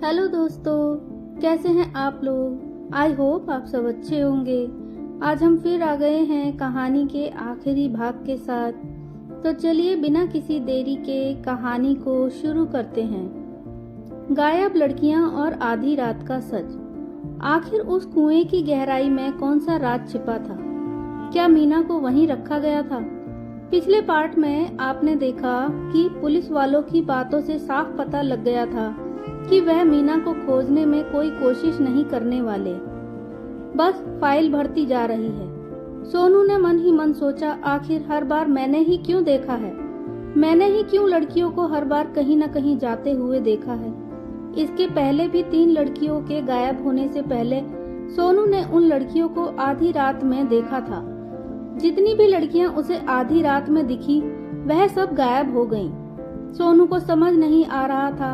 Hello दोस्तों, कैसे हैं आप लोग। आई होप आप सब अच्छे होंगे। आज हम फिर आ गए हैं कहानी के आखिरी भाग के साथ। तो चलिए बिना किसी देरी के कहानी को शुरू करते हैं। गायब लड़कियां और आधी रात का सच। आखिर उस कुएं की गहराई में कौन सा राज छिपा था? क्या मीना को वहीं रखा गया था? पिछले पार्ट में आपने देखा कि पुलिस वालों की बातों से साफ पता लग गया था कि वह मीना को खोजने में कोई कोशिश नहीं करने वाले, बस फाइल भरती जा रही है। सोनू ने मन ही मन सोचा, आखिर हर बार मैंने ही क्यों देखा है? मैंने ही क्यों लड़कियों को हर बार कहीं न कहीं जाते हुए देखा है? इसके पहले भी 3 लड़कियों के गायब होने से पहले सोनू ने उन लड़कियों को आधी रात में देखा था। जितनी भी लड़कियां उसे आधी रात में दिखी वह सब गायब हो गईं। सोनू को समझ नहीं आ रहा था।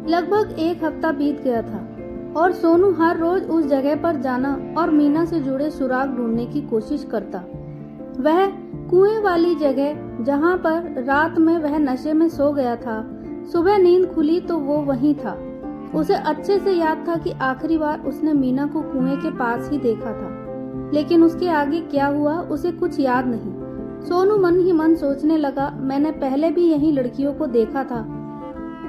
लगभग 1 हफ्ता बीत गया था और सोनू हर रोज उस जगह पर जाना और मीना से जुड़े सुराग ढूंढने की कोशिश करता। वह कुएं वाली जगह जहां पर रात में वह नशे में सो गया था, सुबह नींद खुली तो वो वहीं था। उसे अच्छे से याद था कि आखिरी बार उसने मीना को कुएं के पास ही देखा था, लेकिन उसके आगे क्या हुआ उसे कुछ याद नहीं। सोनू मन ही मन सोचने लगा, मैंने पहले भी यही लड़कियों को देखा था।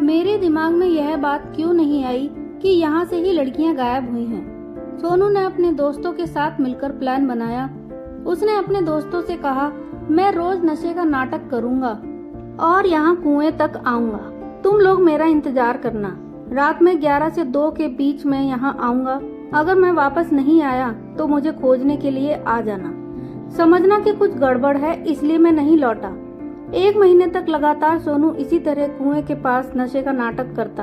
मेरे दिमाग में यह बात क्यों नहीं आई कि यहाँ से ही लड़कियां गायब हुई हैं। सोनू ने अपने दोस्तों के साथ मिलकर प्लान बनाया। उसने अपने दोस्तों से कहा, मैं रोज नशे का नाटक करूंगा और यहाँ कुएं तक आऊंगा। तुम लोग मेरा इंतजार करना। रात में 11 से 2 के बीच में यहाँ आऊंगा। अगर मैं वापस नहीं आया तो मुझे खोजने के लिए आ जाना। समझना कि कुछ गड़बड़ है, इसलिए मैं नहीं लौटा। 1 महीने तक लगातार सोनू इसी तरह कुएं के पास नशे का नाटक करता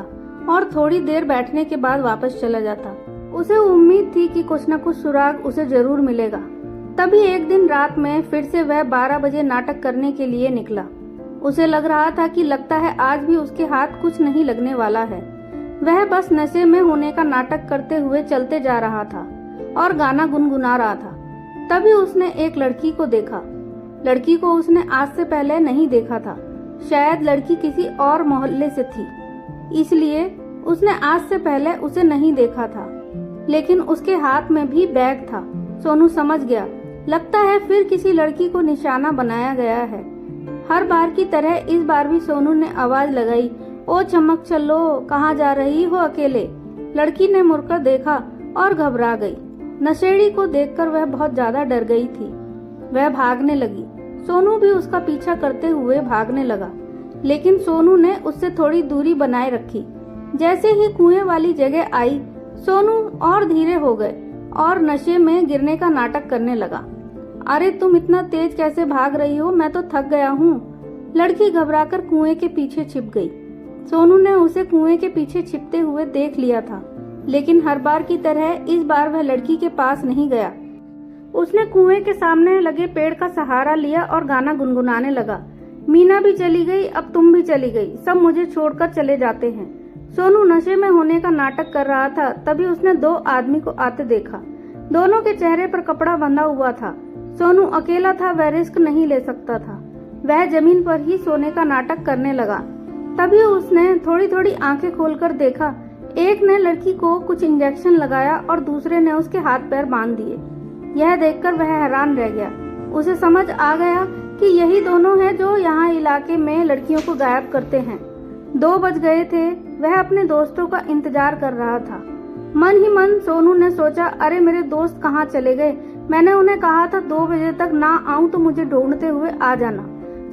और थोड़ी देर बैठने के बाद वापस चला जाता। उसे उम्मीद थी कि कुछ न कुछ सुराग उसे जरूर मिलेगा। तभी एक दिन रात में फिर से वह 12 बजे नाटक करने के लिए निकला। उसे लग रहा था कि लगता है आज भी उसके हाथ कुछ नहीं लगने वाला है। वह बस नशे में होने का नाटक करते हुए चलते जा रहा था और गाना गुनगुना रहा था। तभी उसने एक लड़की को देखा। लड़की को उसने आज से पहले नहीं देखा था। शायद लड़की किसी और मोहल्ले से थी, इसलिए उसने आज से पहले उसे नहीं देखा था। लेकिन उसके हाथ में भी बैग था। सोनू समझ गया, लगता है फिर किसी लड़की को निशाना बनाया गया है। हर बार की तरह इस बार भी सोनू ने आवाज लगाई, ओ चमक चलो, कहाँ जा रही हो अकेले? लड़की ने मुड़कर देखा और घबरा गई। नशेड़ी को देखकर वह बहुत ज्यादा डर गई थी। वह भागने लगी। सोनू भी उसका पीछा करते हुए भागने लगा, लेकिन सोनू ने उससे थोड़ी दूरी बनाए रखी। जैसे ही कुएं वाली जगह आई, सोनू और धीरे हो गए और नशे में गिरने का नाटक करने लगा। अरे तुम इतना तेज कैसे भाग रही हो? मैं तो थक गया हूँ। लड़की घबराकर कुएं के पीछे छिप गई। सोनू ने उसे कुएं के पीछे छिपते हुए देख लिया था, लेकिन हर बार की तरह इस बार वह लड़की के पास नहीं गया। उसने कुएं के सामने लगे पेड़ का सहारा लिया और गाना गुनगुनाने लगा, मीना भी चली गई, अब तुम भी चली गई, सब मुझे छोड़कर चले जाते हैं। सोनू नशे में होने का नाटक कर रहा था। तभी उसने 2 आदमी को आते देखा। दोनों के चेहरे पर कपड़ा बंधा हुआ था। सोनू अकेला था, वह रिस्क नहीं ले सकता था। वह जमीन पर ही सोने का नाटक करने लगा। तभी उसने थोड़ी थोड़ी आंखें खोलकर देखा। एक ने लड़की को कुछ इंजेक्शन लगाया और दूसरे ने उसके हाथ पैर बांध दिए। यह देखकर वह हैरान रह गया। उसे समझ आ गया कि यही दोनों हैं जो यहाँ इलाके में लड़कियों को गायब करते हैं। 2 बज गए थे। वह अपने दोस्तों का इंतजार कर रहा था। मन ही मन सोनू ने सोचा, अरे मेरे दोस्त कहाँ चले गए? मैंने उन्हें कहा था 2 बजे तक ना आऊं तो मुझे ढूंढते हुए आ जाना।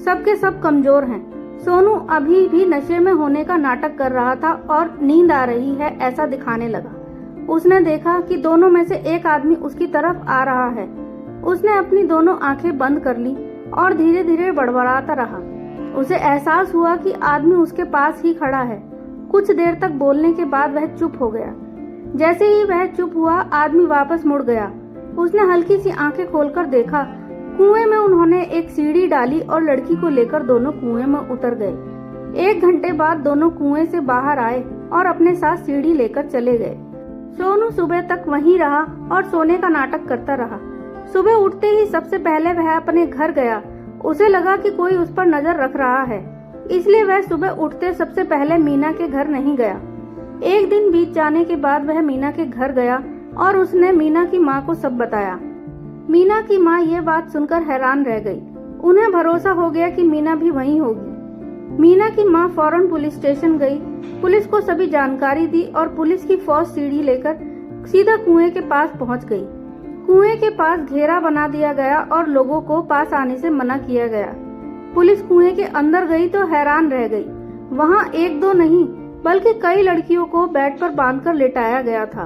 सबके सब कमजोर हैं। सोनू अभी भी नशे में होने का नाटक कर रहा था और नींद आ रही है ऐसा दिखाने लगा। उसने देखा कि दोनों में से एक आदमी उसकी तरफ आ रहा है। उसने अपनी दोनों आंखें बंद कर ली और धीरे धीरे बड़बड़ाता रहा। उसे एहसास हुआ कि आदमी उसके पास ही खड़ा है। कुछ देर तक बोलने के बाद वह चुप हो गया। जैसे ही वह चुप हुआ, आदमी वापस मुड़ गया। उसने हल्की सी आंखें खोलकर देखा। कुएं में उन्होंने एक सीढ़ी डाली और लड़की को लेकर दोनों कुएं में उतर गए। 1 घंटे बाद दोनों कुएं से बाहर आए और अपने साथ सीढ़ी लेकर चले गए। सोनू सुबह तक वहीं रहा और सोने का नाटक करता रहा। सुबह उठते ही सबसे पहले वह अपने घर गया। उसे लगा कि कोई उस पर नजर रख रहा है, इसलिए वह सुबह उठते सबसे पहले मीना के घर नहीं गया। एक दिन बीत जाने के बाद वह मीना के घर गया और उसने मीना की माँ को सब बताया। मीना की माँ ये बात सुनकर हैरान रह गई। उन्हें भरोसा हो गया कि मीना भी वहीं होगी। मीना की माँ फौरन पुलिस स्टेशन गई, पुलिस को सभी जानकारी दी और पुलिस की फौज सीढ़ी लेकर सीधा कुएं के पास पहुंच गई। कुएं के पास घेरा बना दिया गया और लोगों को पास आने से मना किया गया। पुलिस कुएं के अंदर गई तो हैरान रह गई। वहां एक दो नहीं बल्कि कई लड़कियों को बेड पर बांधकर लिटाया गया था।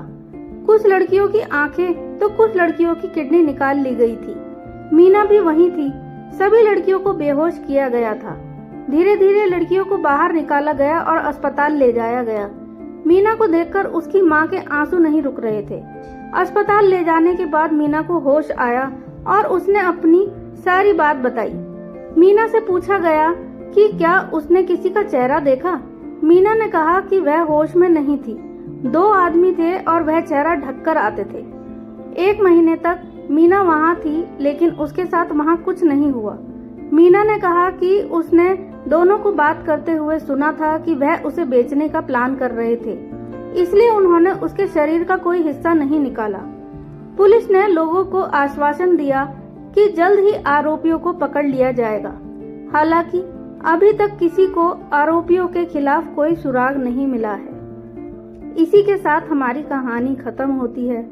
कुछ लड़कियों की आंखें तो कुछ लड़कियों की किडनी निकाल ली गई थी। मीना भी वहीं थी। सभी लड़कियों को बेहोश किया गया था। धीरे धीरे लड़कियों को बाहर निकाला गया और अस्पताल ले जाया गया। मीना को देखकर उसकी माँ के आंसू नहीं रुक रहे थे। अस्पताल ले जाने के बाद मीना को होश आया और उसने अपनी सारी बात बताई। मीना से पूछा गया कि क्या उसने किसी का चेहरा देखा। मीना ने कहा कि वह होश में नहीं थी। 2 आदमी थे और वह चेहरा ढककर आते थे। 1 महीने तक मीना वहाँ थी, लेकिन उसके साथ वहाँ कुछ नहीं हुआ। मीना ने कहा कि उसने दोनों को बात करते हुए सुना था कि वह उसे बेचने का प्लान कर रहे थे, इसलिए उन्होंने उसके शरीर का कोई हिस्सा नहीं निकाला। पुलिस ने लोगों को आश्वासन दिया कि जल्द ही आरोपियों को पकड़ लिया जाएगा। हालांकि अभी तक किसी को आरोपियों के खिलाफ कोई सुराग नहीं मिला है। इसी के साथ हमारी कहानी खत्म होती है।